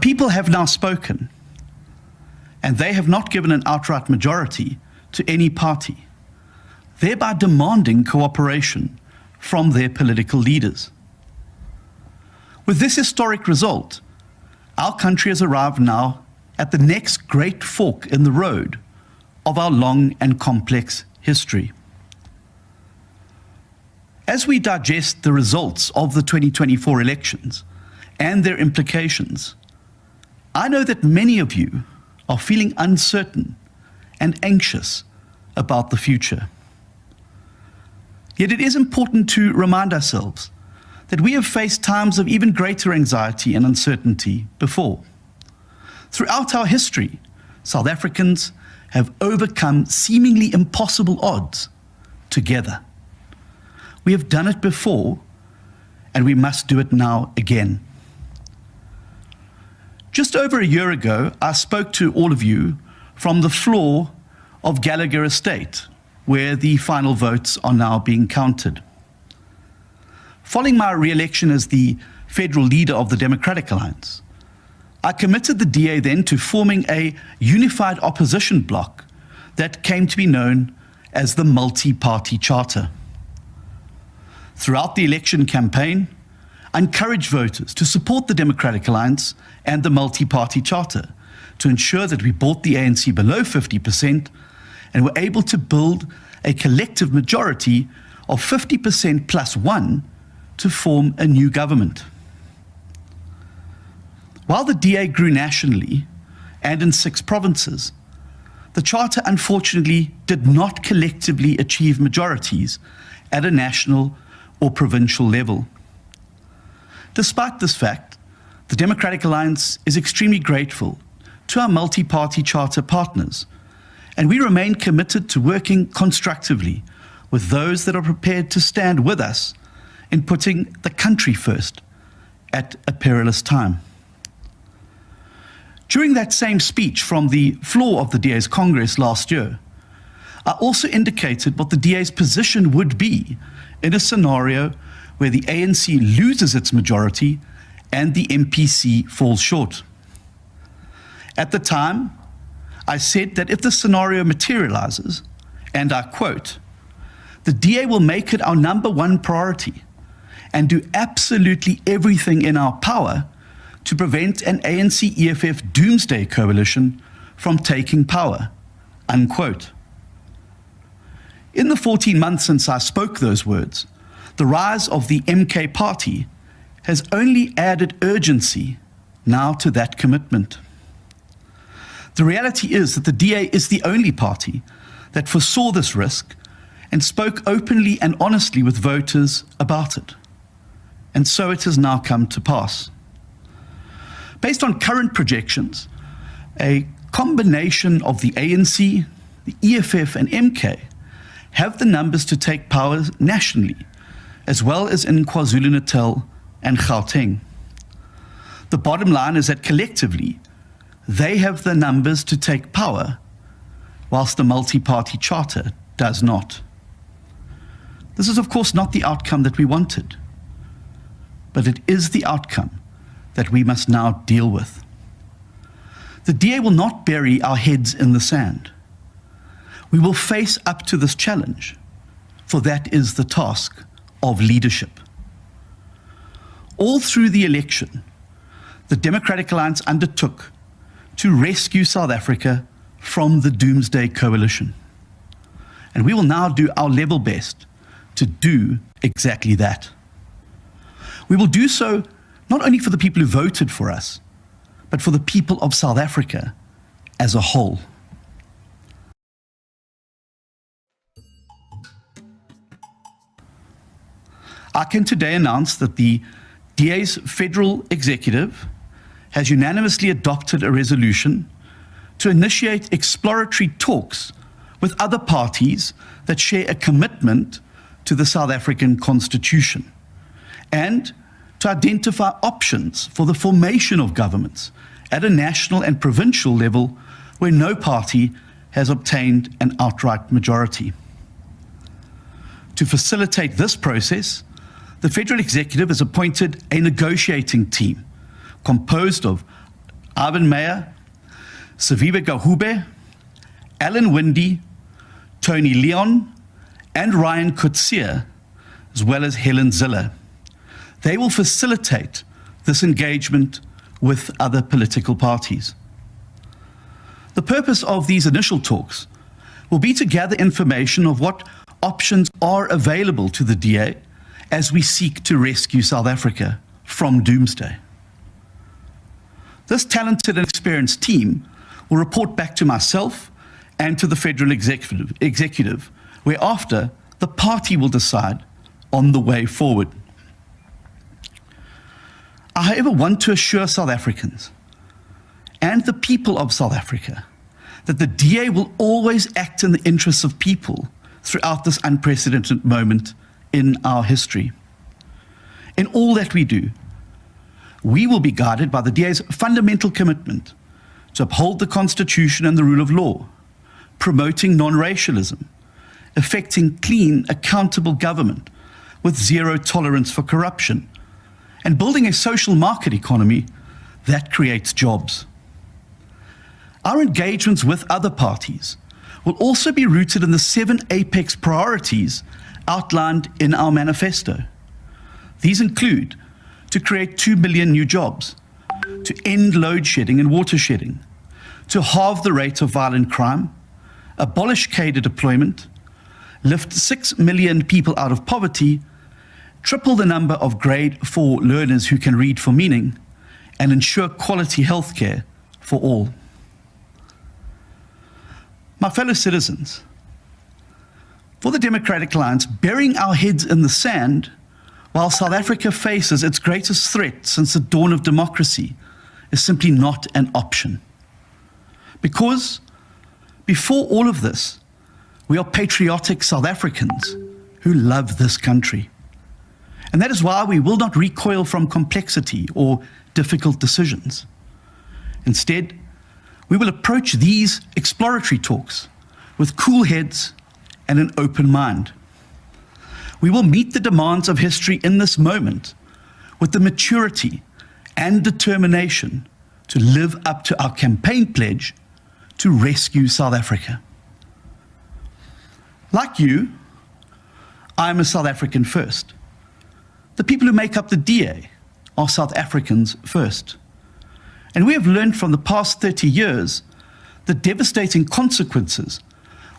people have now spoken, and they have not given an outright majority to any party, thereby demanding cooperation from their political leaders. With this historic result, our country has arrived now at the next great fork in the road of our long and complex history. As we digest the results of the 2024 elections and their implications, I know that many of you are feeling uncertain and anxious about the future. Yet it is important to remind ourselves that we have faced times of even greater anxiety and uncertainty before. Throughout our history, South Africans have overcome seemingly impossible odds together. We have done it before, and we must do it now again. Just over a year ago, I spoke to all of you from the floor of Gallagher Estate, where the final votes are now being counted. Following my re-election as the federal leader of the Democratic Alliance, I committed the DA then to forming a unified opposition bloc that came to be known as the Multi-Party Charter. Throughout the election campaign, I encouraged voters to support the Democratic Alliance and the Multi-Party Charter to ensure that we brought the ANC below 50% and were able to build a collective majority of 50% plus one to form a new government. While the DA grew nationally and in 6 provinces, the Charter unfortunately did not collectively achieve majorities at a national or provincial level. Despite this fact, the Democratic Alliance is extremely grateful to our multi-party charter partners, and we remain committed to working constructively with those that are prepared to stand with us in putting the country first at a perilous time. During that same speech from the floor of the DA's Congress last year, I also indicated what the DA's position would be in a scenario where the ANC loses its majority and the MPC falls short. At the time, I said that if the scenario materializes, and I quote, "The DA will make it our #1 priority and do absolutely everything in our power to prevent an ANC-EFF doomsday coalition from taking power," unquote. In the 14 months since I spoke those words, the rise of the MK party has only added urgency now to that commitment. The reality is that the DA is the only party that foresaw this risk and spoke openly and honestly with voters about it. And so it has now come to pass. Based on current projections, a combination of the ANC, the EFF and MK have the numbers to take power nationally, as well as in KwaZulu-Natal and Gauteng. The bottom line is that collectively, they have the numbers to take power, whilst the multi-party charter does not. This is of course not the outcome that we wanted, but it is the outcome that we must now deal with. The DA will not bury our heads in the sand. We will face up to this challenge, for that is the task of leadership. All through the election, the Democratic Alliance undertook to rescue South Africa from the Doomsday Coalition. And we will now do our level best to do exactly that. We will do so not only for the people who voted for us, but for the people of South Africa as a whole. I can today announce that the DA's federal executive has unanimously adopted a resolution to initiate exploratory talks with other parties that share a commitment to the South African Constitution, and to identify options for the formation of governments at a national and provincial level where no party has obtained an outright majority. To facilitate this process, the federal executive has appointed a negotiating team composed of Ivan Meyer, Saviba Gahube, Alan Windy, Tony Leon, and Ryan Coetzee, as well as Helen Ziller. They will facilitate this engagement with other political parties. The purpose of these initial talks will be to gather information of what options are available to the DA as we seek to rescue South Africa from doomsday. This talented and experienced team will report back to myself and to the federal executive, whereafter the party will decide on the way forward. I, however, want to assure South Africans and the people of South Africa that the DA will always act in the interests of people throughout this unprecedented moment in our history. In all that we do, we will be guided by the DA's fundamental commitment to uphold the Constitution and the rule of law, promoting non-racialism, effecting clean, accountable government with zero tolerance for corruption, and building a social market economy that creates jobs. Our engagements with other parties will also be rooted in the 7 apex priorities outlined in our manifesto. These include to create 2 million new jobs, to end load shedding and water shedding, to halve the rate of violent crime, abolish cadre deployment, lift 6 million people out of poverty, triple the number of grade 4 learners who can read for meaning, and ensure quality healthcare for all. My fellow citizens, for the Democratic Alliance, burying our heads in the sand while South Africa faces its greatest threat since the dawn of democracy is simply not an option. Because before all of this, we are patriotic South Africans who love this country. And that is why we will not recoil from complexity or difficult decisions. Instead, we will approach these exploratory talks with cool heads and an open mind. We will meet the demands of history in this moment with the maturity and determination to live up to our campaign pledge to rescue South Africa. Like you, I am a South African first. The people who make up the DA are South Africans first. And we have learned from the past 30 years the devastating consequences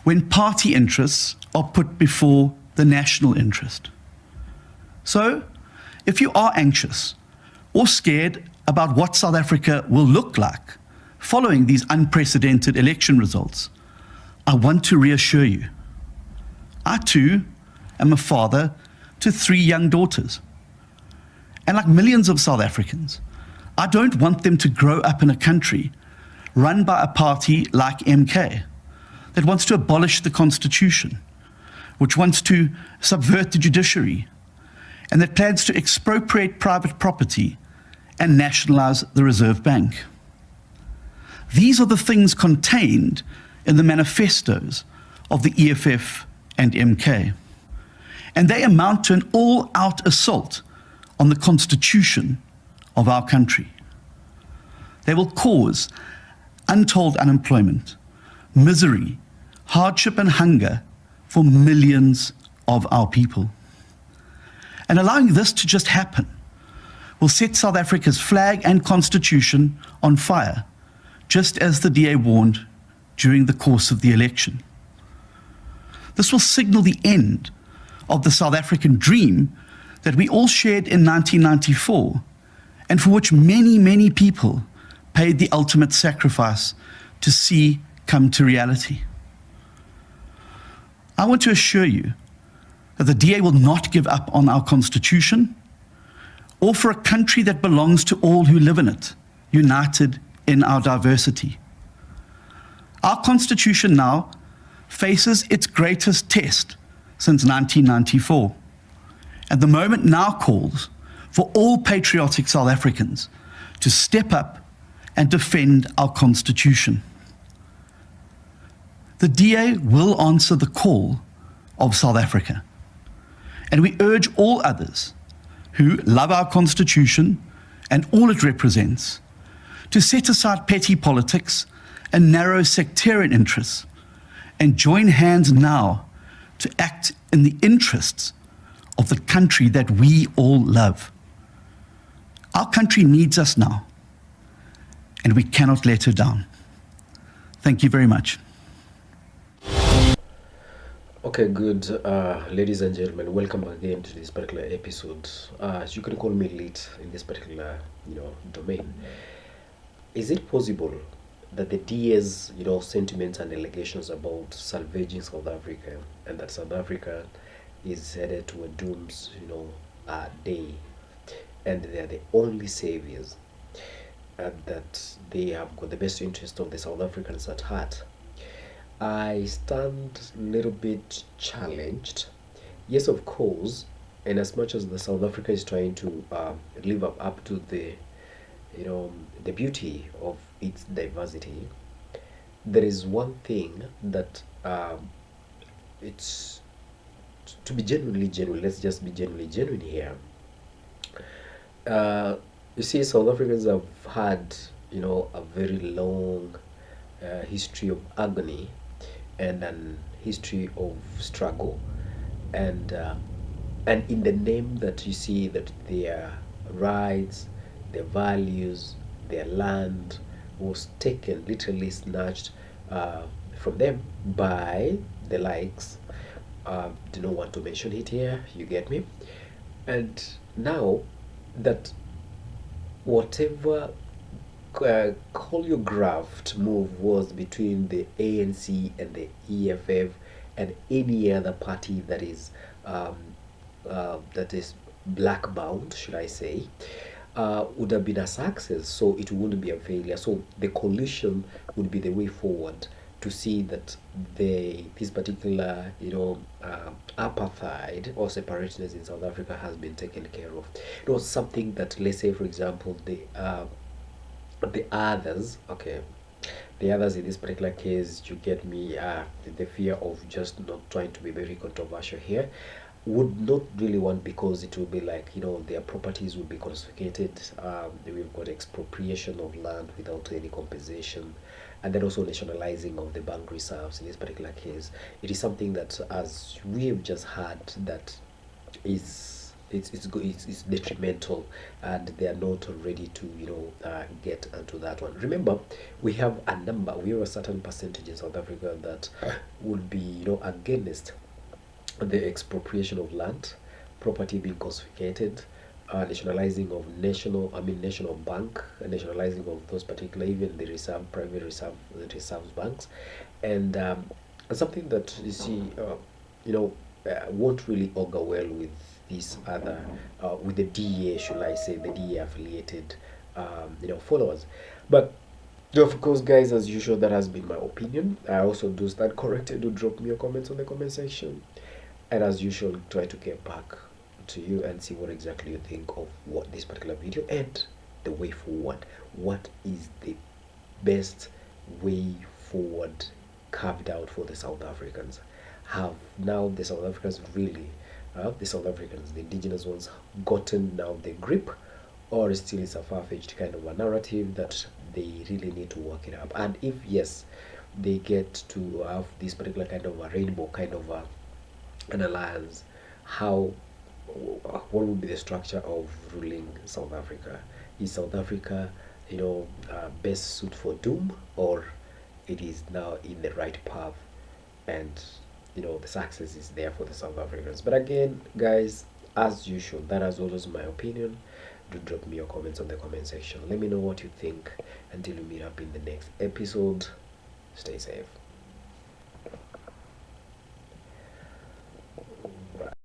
when party interests are put before the national interest. So, if you are anxious or scared about what South Africa will look like following these unprecedented election results, I want to reassure you. I too am a father to 3 young daughters. And like millions of South Africans, I don't want them to grow up in a country run by a party like MK that wants to abolish the Constitution, which wants to subvert the judiciary, and that plans to expropriate private property and nationalize the Reserve Bank. These are the things contained in the manifestos of the EFF and MK, and they amount to an all-out assault on the Constitution of our country. They will cause untold unemployment, misery, hardship and hunger for millions of our people. And allowing this to just happen will set South Africa's flag and constitution on fire, just as the DA warned during the course of the election. This will signal the end of the South African dream that we all shared in 1994, and for which many, many people paid the ultimate sacrifice to see come to reality. I want to assure you that the DA will not give up on our Constitution or for a country that belongs to all who live in it, united in our diversity. Our Constitution now faces its greatest test since 1994, and the moment now calls for all patriotic South Africans to step up and defend our Constitution. The DA will answer the call of South Africa, and we urge all others who love our Constitution and all it represents to set aside petty politics and narrow sectarian interests and join hands now to act in the interests of the country that we all love. Our country needs us now, and we cannot let her down. Thank you very much. Okay, good. Ladies and gentlemen, welcome again to this particular episode. You can call me late in this particular, domain. Is it possible that the DA's, sentiments and allegations about salvaging South Africa, and that South Africa is headed to a day, and they are the only saviors, and that they have got the best interest of the South Africans at heart? I stand a little bit challenged. Yes, of course, and as much as the South Africa is trying to live up to the the beauty of its diversity, there is one thing that it's to be genuinely genuine. Let's just be genuinely genuine here. You see, South Africans have had a very long history of agony and an history of struggle, and in the name that you see that their rights, their values, their land was taken, literally snatched from them by the likes. Do not want to mention it here, you get me? And now that whatever choreographed move was between the ANC and the EFF and any other party that is black bound, should I say, would have been a success, so it wouldn't be a failure. So the coalition would be the way forward to see that this particular apartheid or separateness in South Africa has been taken care of. It was something that, let's say for example, the others, the others in this particular case, you get me, the fear of just not trying to be very controversial here, would not really want, because it will be like their properties will be confiscated. We've got expropriation of land without any compensation, and then also nationalizing of the bank reserves. In this particular case, it is something that, as we have just heard, that is it's detrimental, and they are not ready to get into that one. Remember, we have a certain percentage in South Africa that would be against the expropriation of land, property being confiscated, nationalizing of national bank, nationalizing of those particular, even the private reserves banks, and something that you see won't really augur well with these other with the DA, should I say, the DA affiliated followers. But of course, guys, as usual, that has been my opinion. I also do stand corrected. Do drop me your comments on the comment section, and as usual, try to get back to you and see what exactly you think of what this particular video and the way forward. What is the best way forward carved out for the South Africans? Have now the South Africans really, the indigenous ones, gotten now the grip, or still it's a far-fetched kind of a narrative that they really need to work it up? And if yes, they get to have this particular kind of a rainbow kind of an alliance, what would be the structure of ruling South Africa? Is South Africa best suit for doom, or it is now in the right path, and the success is there for the South Africans? But again, guys, as usual, that is always my opinion. Do drop me your comments on the comment section. Let me know what you think. Until we meet up in the next episode, stay safe.